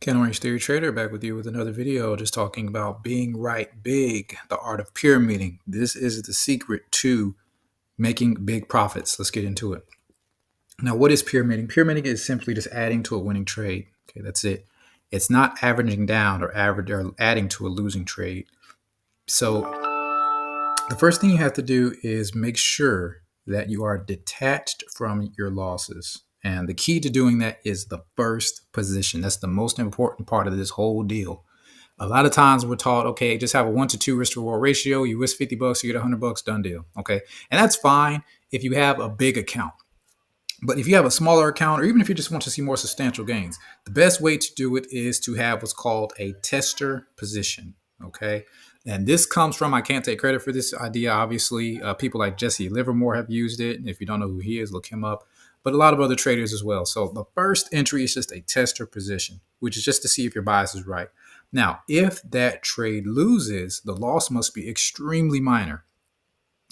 Ken Orange Theory Trader back with you with another video just talking about being right big, the art of pyramiding. This is the secret to making big profits. Let's get into it. Now, what is pyramiding? Pyramiding is simply just adding to a winning trade. Okay, that's it. It's not averaging down or adding to a losing trade. So the first thing you have to do is make sure that you are detached from your losses. And the key to doing that is the first position. That's the most important part of this whole deal. A lot of times we're taught, okay, just have a 1-to-2 risk to reward ratio. You risk $50, you get $100, done deal. Okay. And that's fine if you have a big account. But if you have a smaller account, or even if you just want to see more substantial gains, the best way to do it is to have what's called a tester position. Okay. And this comes from, I can't take credit for this idea. Obviously, people like Jesse Livermore have used it. And if you don't know who he is, look him up. But a lot of other traders as well. So the first entry is just a tester position, which is just to see if your bias is right. Now, if that trade loses, the loss must be extremely minor.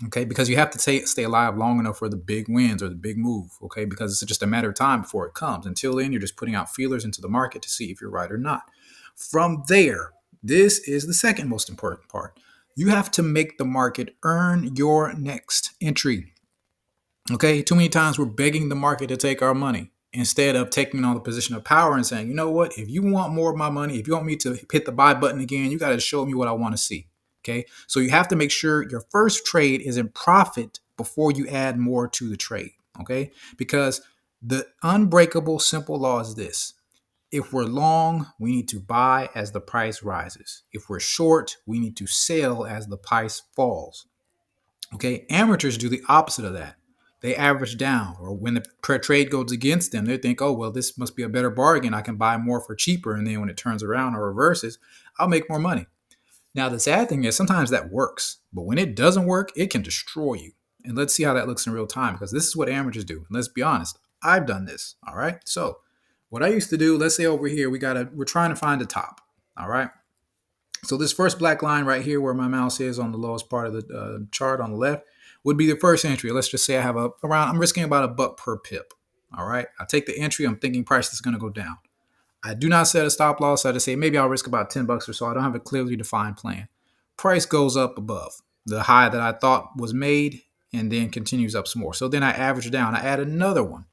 Okay, because you have to stay alive long enough for the big wins or the big move. Okay, because it's just a matter of time before it comes. Until then, you're just putting out feelers into the market to see if you're right or not. From there, this is the second most important part. You have to make the market earn your next entry. Okay, too many times we're begging the market to take our money instead of taking on the position of power and saying, you know what, if you want more of my money, if you want me to hit the buy button again, you got to show me what I want to see. Okay, so you have to make sure your first trade is in profit before you add more to the trade. Okay, because the unbreakable simple law is this: if we're long, we need to buy as the price rises. If we're short, we need to sell as the price falls. Okay, amateurs do the opposite of that. They average down, or when the trade goes against them, they think, oh, well, this must be a better bargain. I can buy more for cheaper. And then when it turns around or reverses, I'll make more money. Now, the sad thing is sometimes that works, but when it doesn't work, it can destroy you. And let's see how that looks in real time, because this is what amateurs do. And let's be honest, I've done this. All right. So what I used to do, let's say over here, we're trying to find the top. All right. So this first black line right here where my mouse is on the lowest part of the chart on the left would be the first entry. Let's just say I have I'm risking about $1 per pip. All right. I take the entry. I'm thinking price is going to go down. I do not set a stop loss. I just say maybe I'll risk about $10 or so. I don't have a clearly defined plan. Price goes up above the high that I thought was made and then continues up some more. So then I average down. I add another one.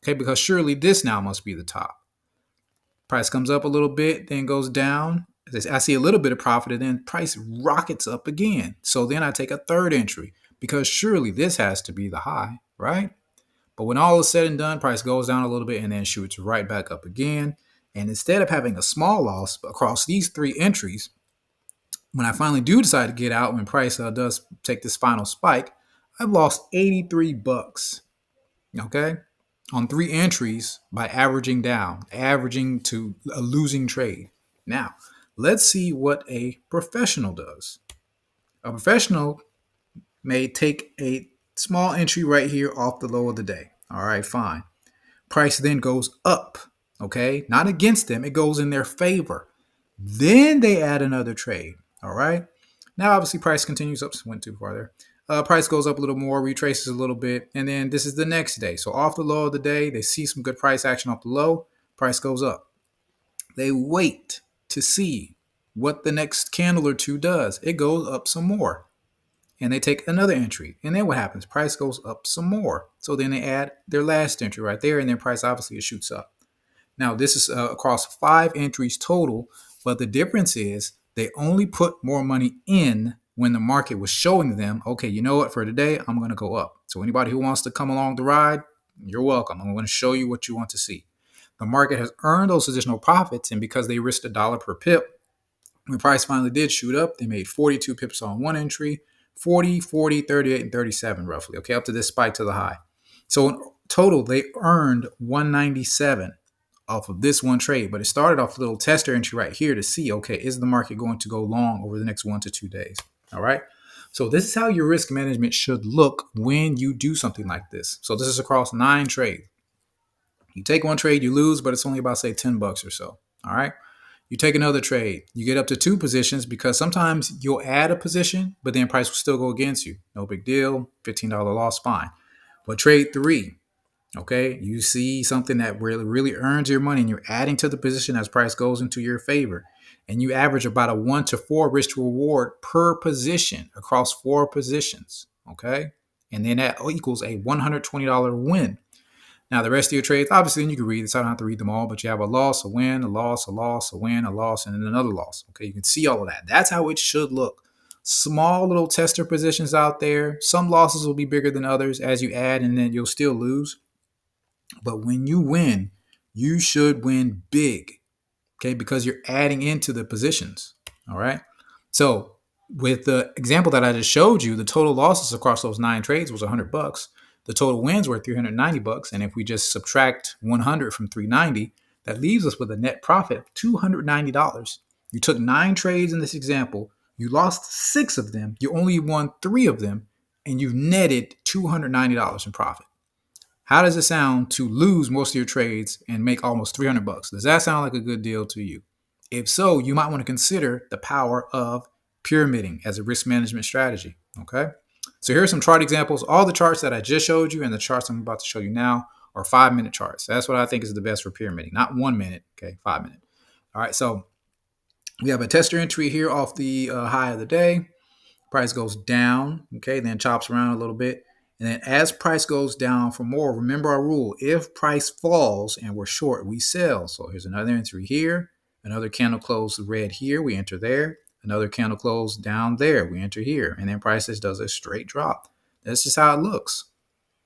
Okay, because surely this now must be the top. Price comes up a little bit, then goes down. I see a little bit of profit, and then price rockets up again. So then I take a third entry because surely this has to be the high, right? But when all is said and done, price goes down a little bit and then shoots right back up again. And instead of having a small loss across these three entries, when I finally do decide to get out, when price does take this final spike, I've lost $83. Okay, on three entries by averaging down, averaging to a losing trade. Now, let's see what a professional does. A professional may take a small entry right here off the low of the day. All right, fine. Price then goes up, okay? Not against them, it goes in their favor. Then they add another trade, all right? Now, obviously, price continues up, went too far there. Price goes up a little more, retraces a little bit, and then this is the next day. So off the low of the day, they see some good price action off the low, price goes up. They wait to see what the next candle or two does. It goes up some more. And they take another entry. And then what happens? Price goes up some more. So then they add their last entry right there, and then price obviously it shoots up. Now, this is across 5 entries total, but the difference is they only put more money in when the market was showing them, okay, you know what, for today, I'm going to go up. So anybody who wants to come along the ride, you're welcome. I'm going to show you what you want to see. The market has earned those additional profits, and because they risked $1 per pip, when price finally did shoot up, they made 42 pips on one entry, 40, 40, 38, and 37 roughly, okay, up to this spike to the high. So in total, they earned 197 off of this one trade, but it started off a little tester entry right here to see, okay, is the market going to go long over the next 1 to 2 days? All right. So this is how your risk management should look when you do something like this. So this is across 9 trades. You take one trade, you lose, but it's only about, say, $10 or so. All right. You take another trade, you get up to 2 positions because sometimes you'll add a position, but then price will still go against you. No big deal. $15 loss, fine. But trade 3, Okay, you see something that really earns your money and you're adding to the position as price goes into your favor. And you average about a 1 to 4 risk to reward per position across 4 positions. Okay, and then that equals a $120 win. Now, the rest of your trades, obviously, you can read this. I don't have to read them all, but you have a loss, a win, a loss, a loss, a win, a loss, and then another loss. Okay, you can see all of that. That's how it should look. Small little tester positions out there. Some losses will be bigger than others as you add, and then you'll still lose. But when you win, you should win big, okay, because you're adding into the positions. All right. So with the example that I just showed you, the total losses across those 9 trades was $100. The total wins were $390. And if we just subtract 100 from 390, that leaves us with a net profit of $290. You took 9 trades in this example. You lost 6 of them. You only won 3 of them, and you've netted $290 in profit. How does it sound to lose most of your trades and make almost $300? Does that sound like a good deal to you? If so, you might want to consider the power of pyramiding as a risk management strategy. Okay. So here are some chart examples. All the charts that I just showed you and the charts I'm about to show you now are 5-minute charts. That's what I think is the best for pyramiding. Not 1 minute. Okay. 5 minute. All right. So we have a tester entry here off the high of the day. Price goes down. Okay. Then chops around a little bit. And then as price goes down for more, remember our rule. If price falls and we're short, we sell. So here's another entry here. Another candle closed red here. We enter there. Another candle closed down there. We enter here. And then price does a straight drop. That's just how it looks.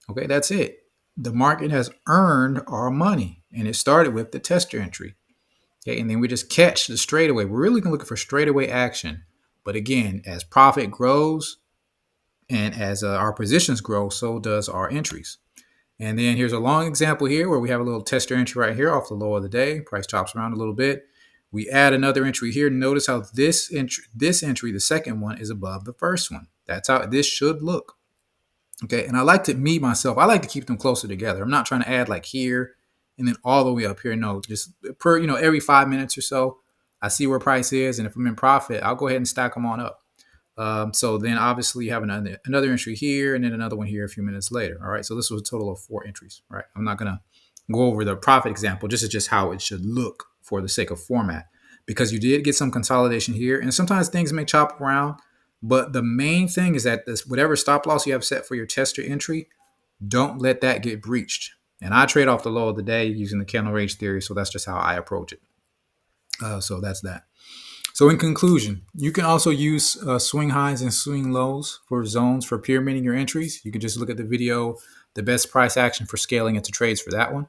Okay, that's it. The market has earned our money. And it started with the tester entry. Okay, and then we just catch the straightaway. We're really looking for straightaway action. But again, as profit grows, and as our positions grow, so does our entries. And then here's a long example here where we have a little tester entry right here off the low of the day. Price chops around a little bit. We add another entry here. Notice how this entry, the second one, is above the first one. That's how this should look. Okay, and I like to keep them closer together. I'm not trying to add like here and then all the way up here. No, just per, every 5 minutes or so, I see where price is. And if I'm in profit, I'll go ahead and stack them on up. So then obviously you have another entry here and then another one here a few minutes later. All right. So this was a total of 4 entries. All right. I'm not going to go over the profit example. This is just how it should look for the sake of format, because you did get some consolidation here. And sometimes things may chop around. But the main thing is that whatever stop loss you have set for your tester entry, don't let that get breached. And I trade off the low of the day using the candle range theory. So that's just how I approach it. So that's that. So in conclusion, you can also use swing highs and swing lows for zones for pyramiding your entries. You can just look at the video, the best price action for scaling into trades for that one.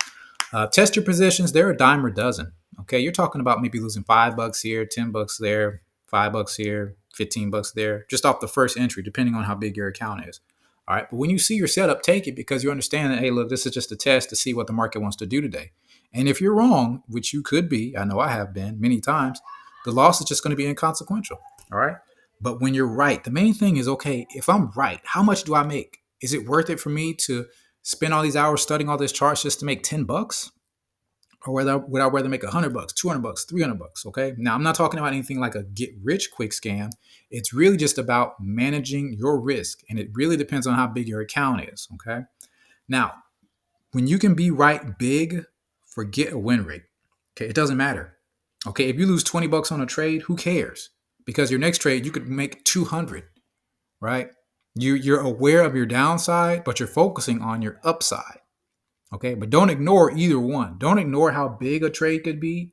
Test your positions. They're a dime a dozen. Okay, you're talking about maybe losing $5 here, $10 there, $5 here, $15 there, just off the first entry, depending on how big your account is. All right, but when you see your setup, take it, because you understand that, hey, look, this is just a test to see what the market wants to do today. And if you're wrong, which you could be, I know I have been many times, the loss is just going to be inconsequential. All right. But when you're right, the main thing is, okay, if I'm right, how much do I make? Is it worth it for me to spend all these hours studying all these charts just to make $10? Or would I rather make $100, $200, $300? Okay. Now, I'm not talking about anything like a get rich quick scam. It's really just about managing your risk. And it really depends on how big your account is. Okay. Now, when you can be right big, forget a win rate. Okay. It doesn't matter. Okay, if you lose $20 on a trade, who cares? Because your next trade, you could make 200, right? You're aware of your downside, but you're focusing on your upside. Okay, but don't ignore either one. Don't ignore how big a trade could be,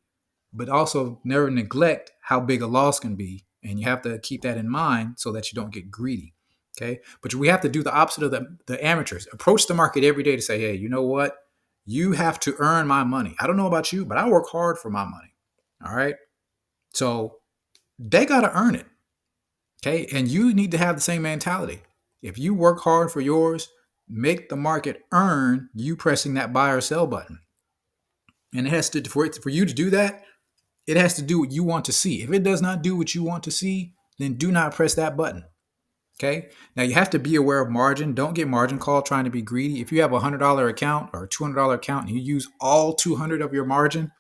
but also never neglect how big a loss can be. And you have to keep that in mind so that you don't get greedy. Okay, but we have to do the opposite of the amateurs. Approach the market every day to say, hey, you know what? You have to earn my money. I don't know about you, but I work hard for my money. All right. So they got to earn it. Okay. And you need to have the same mentality. If you work hard for yours, make the market earn you pressing that buy or sell button. And it has to, for you to do that, it has to do what you want to see. If it does not do what you want to see, then do not press that button. Okay. Now you have to be aware of margin. Don't get margin called trying to be greedy. If you have a $100 account or a $200 account and you use all 200 of your margin,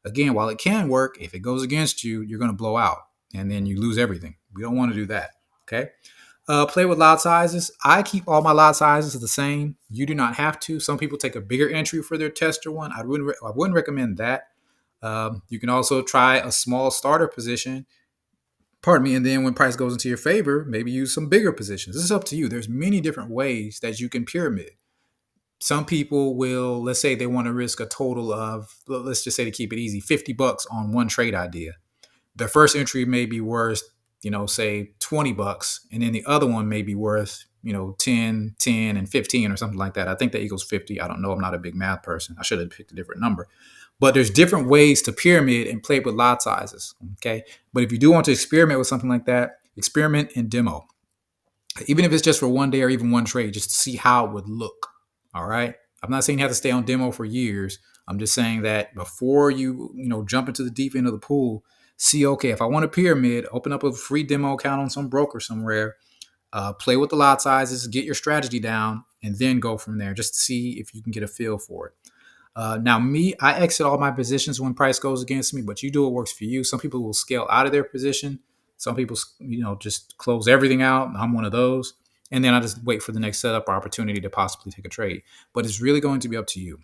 again, while it can work, if it goes against you, you're going to blow out and then you lose everything. We don't want to do that. Okay. Play with lot sizes. I keep all my lot sizes the same. You do not have to. Some people take a bigger entry for their tester one. I wouldn't recommend that. You can also try a small starter position. Pardon me. And then when price goes into your favor, maybe use some bigger positions. This is up to you. There's many different ways that you can pyramid. Some people will, let's say they want to risk a total of, let's just say to keep it easy, $50 on one trade idea. Their first entry may be worth, say $20, and then the other one may be worth, 10, 10, and 15 or something like that. I think that equals 50. I don't know. I'm not a big math person. I should have picked a different number. But there's different ways to pyramid and play with lot sizes. Okay. But if you do want to experiment with something like that, experiment and demo. Even if it's just for one day or even one trade, just to see how it would look. All right. I'm not saying you have to stay on demo for years. I'm just saying that before you, jump into the deep end of the pool, see, okay, if I want a pyramid, open up a free demo account on some broker somewhere, play with the lot sizes, get your strategy down, and then go from there just to see if you can get a feel for it. Now, I exit all my positions when price goes against me, but you do what works for you. Some people will scale out of their position. Some people, just close everything out. I'm one of those. And then I just wait for the next setup or opportunity to possibly take a trade. But it's really going to be up to you.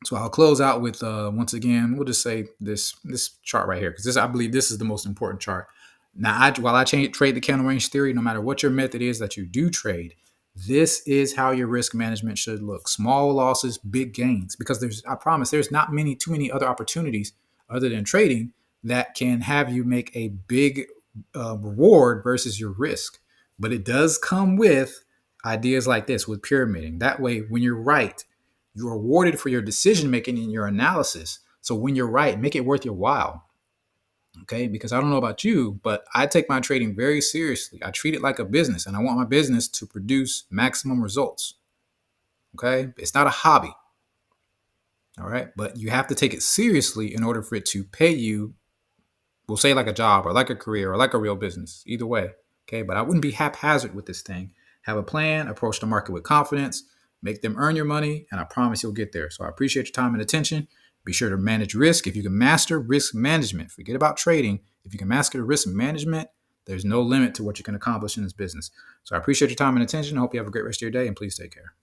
So I'll close out with, once again, we'll just say this chart right here, because I believe this is the most important chart. Now, while I trade the candle range theory, no matter what your method is that you do trade, this is how your risk management should look. Small losses, big gains, because I promise there's not too many other opportunities other than trading that can have you make a big reward versus your risk. But it does come with ideas like this, with pyramiding. That way, when you're right, you're rewarded for your decision making and your analysis. So when you're right, make it worth your while. Okay, because I don't know about you, but I take my trading very seriously. I treat it like a business, and I want my business to produce maximum results. Okay, it's not a hobby. All right, but you have to take it seriously in order for it to pay you. We'll say like a job or like a career or like a real business, either way. Okay, but I wouldn't be haphazard with this thing. Have a plan, approach the market with confidence, make them earn your money, and I promise you'll get there. So I appreciate your time and attention. Be sure to manage risk. If you can master risk management, forget about trading. If you can master the risk management, there's no limit to what you can accomplish in this business. So I appreciate your time and attention. I hope you have a great rest of your day, and please take care.